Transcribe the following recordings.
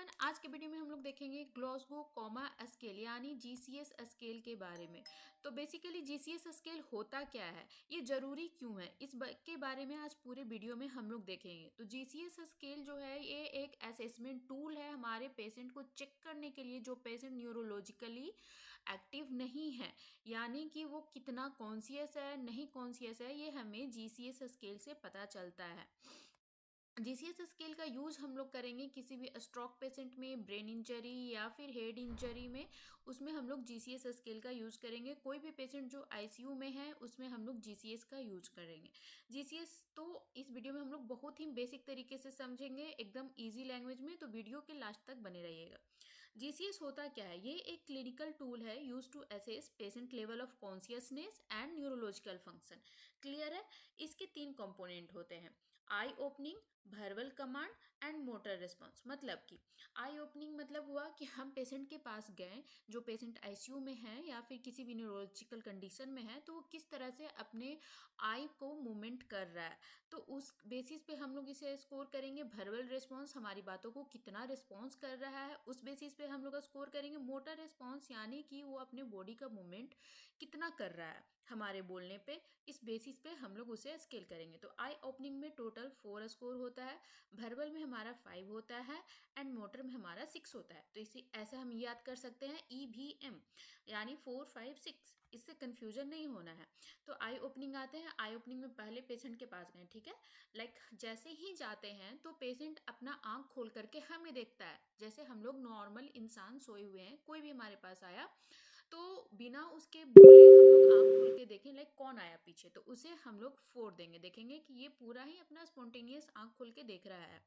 Everyone, आज के video में हम लोग देखेंगे ग्लासगो कॉमा स्केल यानी जीसीएस स्केल के बारे में। तो बेसिकली जीसीएस स्केल होता क्या है, ये जरूरी क्यों है, के बारे में आज पूरे वीडियो में हम लोग देखेंगे। तो जीसीएस स्केल जो है ये एक असेसमेंट टूल है हमारे पेशेंट को चेक करने के लिए जो पेशेंट न्यूरोलॉजिकली एक्टिव नहीं है, यानी कि वो कितना कॉन्शियस है नहीं कॉन्शियस है, ये हमें जीसीएस स्केल से पता चलता है। जीसीएस स्केल का यूज हम लोग करेंगे किसी भी स्ट्रोक पेशेंट में, ब्रेन इंजरी या फिर हेड इंजरी में, उसमें हम लोग जीसीएस स्केल का यूज करेंगे। कोई भी पेशेंट जो आईसीयू में है उसमें हम लोग जीसीएस का यूज करेंगे। जीसीएस तो इस वीडियो में हम लोग बहुत ही बेसिक तरीके से समझेंगे, एकदम इजी लैंग्वेज में, तो वीडियो के लास्ट तक बने रहिएगा। जीसीएस होता क्या है, ये एक क्लिनिकल टूल है use to assess patient level of consciousness and neurological function. Clear है? इसके तीन कंपोनेंट होते हैं, eye opening, verbal command and motor response. मतलब कि आई ओपनिंग मतलब हुआ कि हम पेशेंट के पास गए, जो पेशेंट आईसीयू में है या फिर किसी भी न्यूरोलॉजिकल कंडीशन में है, तो वो किस तरह से अपने आई को मूवमेंट कर रहा है, तो उस बेसिस पे हम लोग इसे स्कोर करेंगे। वर्बल रिस्पॉन्स, हमारी बातों को कितना रिस्पॉन्स कर रहा है, उस बेसिस पे हम लोग स्कोर करेंगे। मोटर रिस्पॉन्स यानी कि वो अपने बॉडी का मूवमेंट कितना कर रहा है हमारे बोलने पे, इस बेसिस पे हम लोग उसे स्केल करेंगे। तो आई ओपनिंग में टोटल 4 स्कोर होता है, वर्बल में हमारा 5 होता है एंड मोटर में हमारा 6 होता है। तो इसे ऐसे हम याद कर सकते हैं EVM यानी 4 5 6, इससे कंफ्यूजन नहीं होना है। तो आई ओपनिंग आते हैं, आई ओपनिंग में पहले पेशेंट के पास गए, ठीक है। जैसे ही जाते हैं तो पेशेंट अपना आंख खोल करके हमें देखता है, जैसे हम लोग नॉर्मल इंसान सोए हुए हैं, कोई भी हमारे पास आया तो बिना उसके बोले हम लोग आंख खोल के देखें कौन आया पीछे, तो उसे हम लोग 4 देंगे, देखेंगे कि ये पूरा ही अपना स्पॉन्टेनियस आंख खोल के देख रहा है,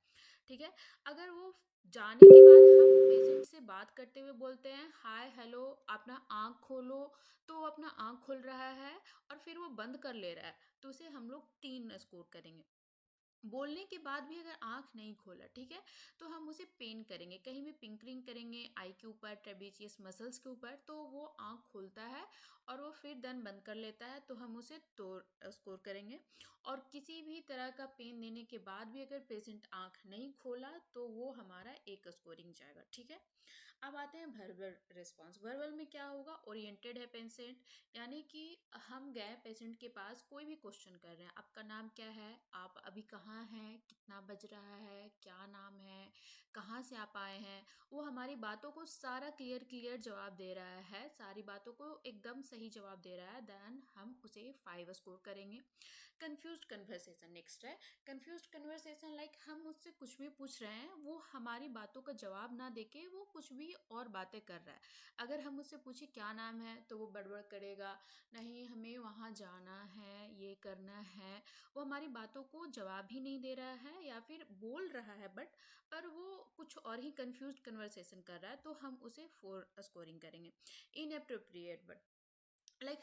ठीक है। अगर वो जाने के बाद हम पेशेंट से बात करते हुए बोलते हैं हाय हेलो अपना आंख खोलो, तो वो अपना आंख खोल रहा है और फिर वो बंद कर ले रहा है, तो उसे हम लोग 3 स्कोर करेंगे। बोलने के बाद भी अगर आंख नहीं खोला, ठीक है, तो हम उसे पेन करेंगे, कहीं भी पिंकरिंग करेंगे आई के ऊपर, ट्रेबेशियस मसल्स के ऊपर, तो वो आंख खोलता है और वो फिर दन बंद कर लेता है, तो हम उसे तो स्कोर करेंगे। और किसी भी तरह का पेन देने के बाद भी अगर पेशेंट आंख नहीं खोला तो वो हमारा 1 स्कोरिंग जाएगा, ठीक है। अब आते हैं वर्बल रिस्पॉन्स। वर्बल में क्या होगा, ओरिएंटेड है पेशेंट, यानी कि हम गए पेशेंट के पास, कोई भी क्वेश्चन कर रहे हैं, आपका नाम क्या है, आप अभी कहाँ हैं, कितना बज रहा है, क्या नाम है, कहाँ से आप आए हैं, वो हमारी बातों को सारा क्लियर क्लियर जवाब दे रहा है, सारी बातों को एकदम सही जवाब दे रहा है, देन हम उसे 5 स्कोर करेंगे। कंफ्यूज्ड कन्वर्सेशन नेक्स्ट है। कंफ्यूज्ड कन्वर्सेशन हम उससे कुछ भी पूछ रहे हैं, वो हमारी बातों का जवाब ना देके वो कुछ भी और बातें कर रहा है। अगर हम उससे पूछे क्या नाम है तो वो बड़बड़ करेगा, नहीं हमें वहाँ जाना है, ये करना है, वो हमारी बातों को जवाब ही नहीं दे रहा है या फिर बोल रहा है बट पर वो कुछ और ही कंफ्यूज्ड कन्वर्सेशन कर रहा है, तो हम उसे 4 स्कोरिंग करेंगे। इनअप्रोप्रिएट बट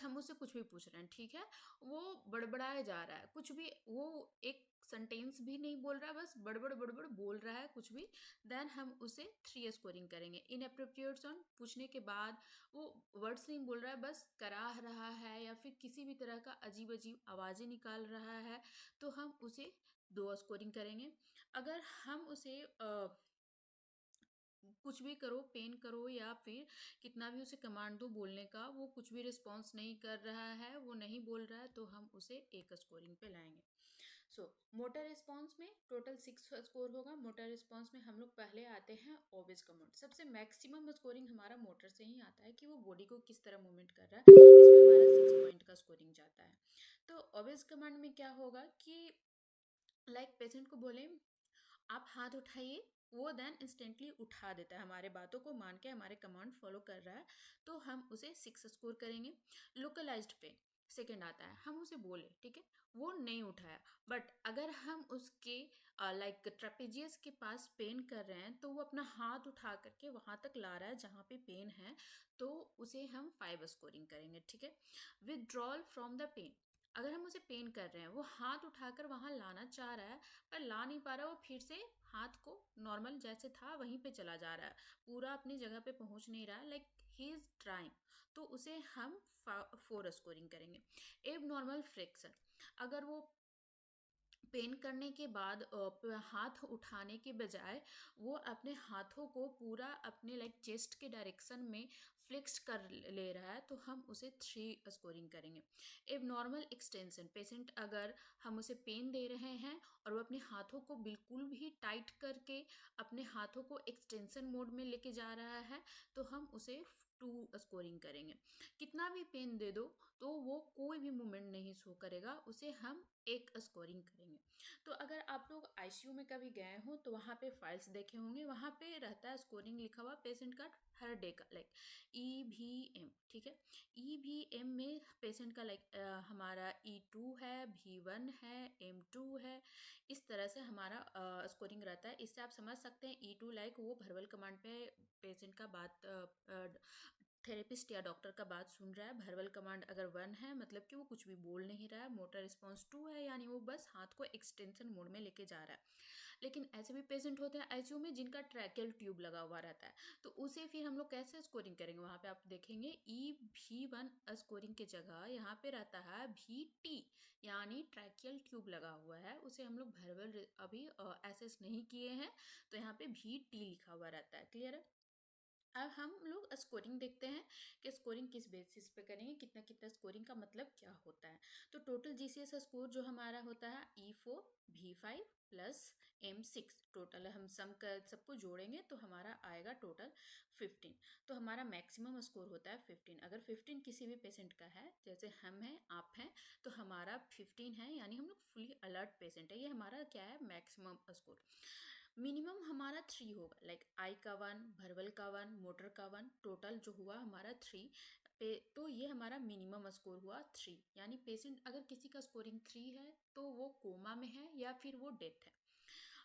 हम उससे कुछ भी पूछ रहे हैं, ठीक है, वो बड़बड़ाए जा रहा है, कुछ भी वो एक सेंटेंस भी नहीं बोल रहा है, बस बड़बड़ बड़बड़ बोल रहा है कुछ भी, देन हम उसे 3 स्कोरिंग करेंगे। इनअप्रोप्रिएट सॉन्ग, पूछने के बाद वो वर्ड्स नहीं बोल रहा है, बस कराह रहा है या फिर किसी भी तरह का अजीब अजीब आवाज़ें निकाल रहा है, तो हम उसे 2 स्कोरिंग करेंगे। अगर हम उसे कुछ भी करो, पेन करो या फिर कितना भी उसे कमांड दो बोलने का, वो कुछ भी रिस्पॉन्स नहीं कर रहा है, वो नहीं बोल रहा है, तो हम उसे 1 स्कोरिंग पे लाएंगे। मोटर रिस्पॉन्स में टोटल 6 स्कोर होगा। मोटर रिस्पॉन्स में हम लोग पहले आते हैं ऑब्वियस कमांड। सबसे मैक्सिमम स्कोरिंग हमारा मोटर से ही आता है कि वो बॉडी को किस तरह मूवमेंट कर रहा है, इसमें हमारा 6 पॉइंट का स्कोरिंग जाता है। तो ऑब्वियस कमांड में क्या होगा कि पेशेंट को बोले आप हाथ उठाइए, वो देन इंस्टेंटली उठा देता है, हमारे बातों को मान के हमारे कमांड फॉलो कर रहा है, तो हम उसे 6 स्कोर करेंगे। लोकलाइज्ड पेन सेकंड आता है, हम उसे बोले ठीक है, वो नहीं उठाया, बट अगर हम उसके ट्रेपेजियस के पास पेन कर रहे हैं, तो वो अपना हाथ उठा करके वहां तक ला रहा है जहाँ पे पेन है, तो उसे हम 5 स्कोरिंग करेंगे, ठीक है। विदड्रॉल फ्रॉम द पेन, अगर हम उसे पेन कर रहे हैं, वो हाथ उठाकर वहां लाना चाह रहा है पर ला नहीं पा रहा, वो फिर से हाथ को नॉर्मल जैसे था वहीं पे चला जा रहा है, पूरा अपनी जगह पे पहुंच नहीं रहा है, ही इज ट्राइंग, तो उसे हम 4 स्कोरिंग करेंगे। एब नॉर्मल फ्रिक्शन, अगर वो पेन करने के बाद हाथ उठाने के बजाय वो अपने हाथों को पूरा अपने लाइक चेस्ट के डायरेक्शन में फ्लेक्स कर ले रहा है, तो हम उसे 3 स्कोरिंग करेंगे। एक नॉर्मल एक्सटेंशन पेशेंट, अगर हम उसे पेन दे रहे हैं और वो अपने हाथों को बिल्कुल भी टाइट करके अपने हाथों को एक्सटेंशन मोड में लेके जा रहा है, तो हम उसे 2 स्कोरिंग करेंगे। कितना भी पेन दे दो तो वो कोई भी मूवमेंट नहीं शो करेगा, उसे हम 1 स्कोरिंग करेंगे। तो अगर आप लोग आईसीयू में कभी गए हो तो वहाँ पे फाइल्स देखे होंगे, वहाँ पे रहता है स्कोरिंग लिखा हुआ पेशेंट का हर डे का, लाइक EVM, ठीक है। EVM में पेशेंट का लाइक हमारा E2 है, V1 है, M2 है, इस तरह से हमारा स्कोरिंग रहता है। इससे आप समझ सकते हैं E2 लाइक वो वर्बल कमांड पे पेशेंट का बात थेरेपिस्ट या डॉक्टर का बात सुन रहा है। वर्बल कमांड अगर 1 है मतलब कि वो कुछ भी बोल नहीं रहा है। मोटर रिस्पॉन्स 2 है यानी वो बस हाथ को एक्सटेंशन मोड में लेके जा रहा है। लेकिन ऐसे भी पेशेंट होते हैं आईसीयू में जिनका ट्रैकियल ट्यूब लगा हुआ रहता है, तो उसे फिर हम लोग कैसे स्कोरिंग करेंगे? वहाँ पे आप देखेंगे EV1 स्कोरिंग की जगह यहाँ पे रहता है VT, यानी ट्रैकियल ट्यूब लगा हुआ है, उसे हम लोग वर्बल अभी एसेस नहीं किए हैं, तो यहाँ पे VT लिखा हुआ रहता है। क्लियर है? अब हम लोग स्कोरिंग देखते हैं कि स्कोरिंग किस बेसिस पे करेंगे, कितना कितना स्कोरिंग का मतलब क्या होता है। तो टोटल जीसीएस स्कोर जो हमारा होता है E4 V5 plus M6, total हम सम कर सबको जोड़ेंगे तो हमारा आएगा टोटल 15। तो हमारा मैक्सिमम स्कोर होता है 15। अगर 15 किसी भी पेशेंट का है, जैसे हम हैं आप हैं, तो हमारा 15 है यानी हम लोग फुली अलर्ट पेशेंट है, ये हमारा क्या है मैक्सिमम स्कोर। मिनिमम हमारा 3 होगा, लाइक आई का 1, वर्बल का 1, मोटर का 1, टोटल जो हुआ हमारा 3 पे, तो ये हमारा मिनिमम स्कोर हुआ 3। यानी पेशेंट अगर किसी का स्कोरिंग 3 है तो वो कोमा में है या फिर वो डेथ है।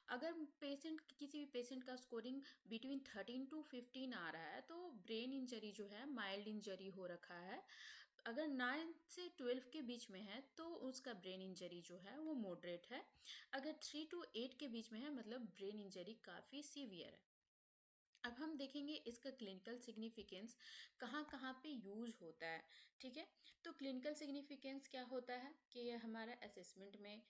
अगर पेशेंट किसी भी पेशेंट का स्कोरिंग बिटवीन 13 to 15 आ रहा है तो ब्रेन इंजरी जो है माइल्ड इंजरी हो रखा है। अगर 9 से 12 के बीच में है तो उसका ब्रेन इंजरी जो है वो मॉडरेट है। अगर 3 to 8 के बीच में है मतलब ब्रेन इंजरी काफ़ी सीवियर है। अब हम देखेंगे इसका क्लिनिकल सिग्निफिकेंस कहाँ कहाँ पे यूज होता है, ठीक है। तो क्लिनिकल सिग्निफिकेंस क्या होता है कि ये हमारा असेसमेंट में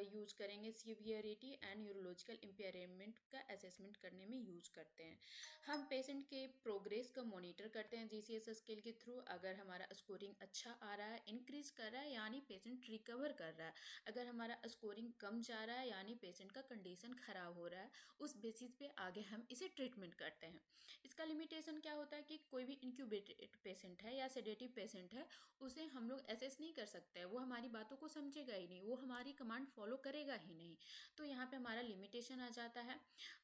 यूज करेंगे, सीवियरिटी एंड न्यूरोलॉजिकल इम्पेयरमेंट का असेसमेंट करने में यूज करते हैं। हम पेशेंट के प्रोग्रेस का मॉनिटर करते हैं जीसीएस स्केल के थ्रू। अगर हमारा स्कोरिंग अच्छा आ रहा है, इंक्रीज कर रहा है, यानी पेशेंट रिकवर कर रहा है। अगर हमारा स्कोरिंग कम जा रहा है यानी पेशेंट का कंडीशन खराब हो रहा है, उस बेसिस पे आगे हम इसे ट्रीटमेंट करते हैं। इसका लिमिटेशन क्या होता है कि कोई भी इंक्यूबेटेड पेशेंट है या सेडेटिव पेशेंट है, उसे हम लोग एसेस नहीं कर सकते हैं, वो हमारी बातों को समझेगा ही नहीं, वो हमारी कमांड फॉलो करेगा ही नहीं। तो यहाँ पे हमारा लिमिटेशन आ जाता है।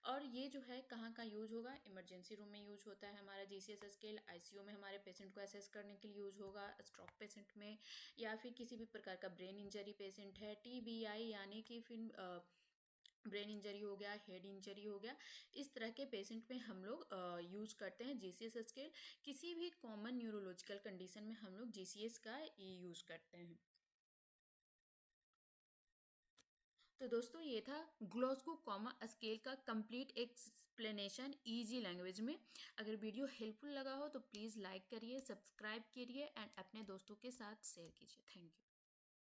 और ये जो है कहाँ का यूज होगा? इमरजेंसी रूम में यूज होता है हमारा जीसीएस स्केल। आईसीयू में हमारे पेशेंट को एसेस करने के लिए यूज होगा, स्ट्रोक पेशेंट में, या फिर किसी भी प्रकार का ब्रेन इंजरी पेशेंट है, TBI यानी कि फिर ब्रेन इंजरी हो गया, हेड इंजरी हो गया, इस तरह के पेशेंट में हम लोग यूज करते हैं जीसीएस स्केल। किसी भी कॉमन न्यूरोलॉजिकल कंडीशन में हम लोग जीसीएस का यूज करते हैं। तो दोस्तों ये था ग्लासगो कॉमा स्केल का कंप्लीट एक्सप्लेनेशन इजी लैंग्वेज में। अगर वीडियो हेल्पफुल लगा हो तो प्लीज़ लाइक करिए, सब्सक्राइब करिए एंड अपने दोस्तों के साथ शेयर कीजिए। Thank you.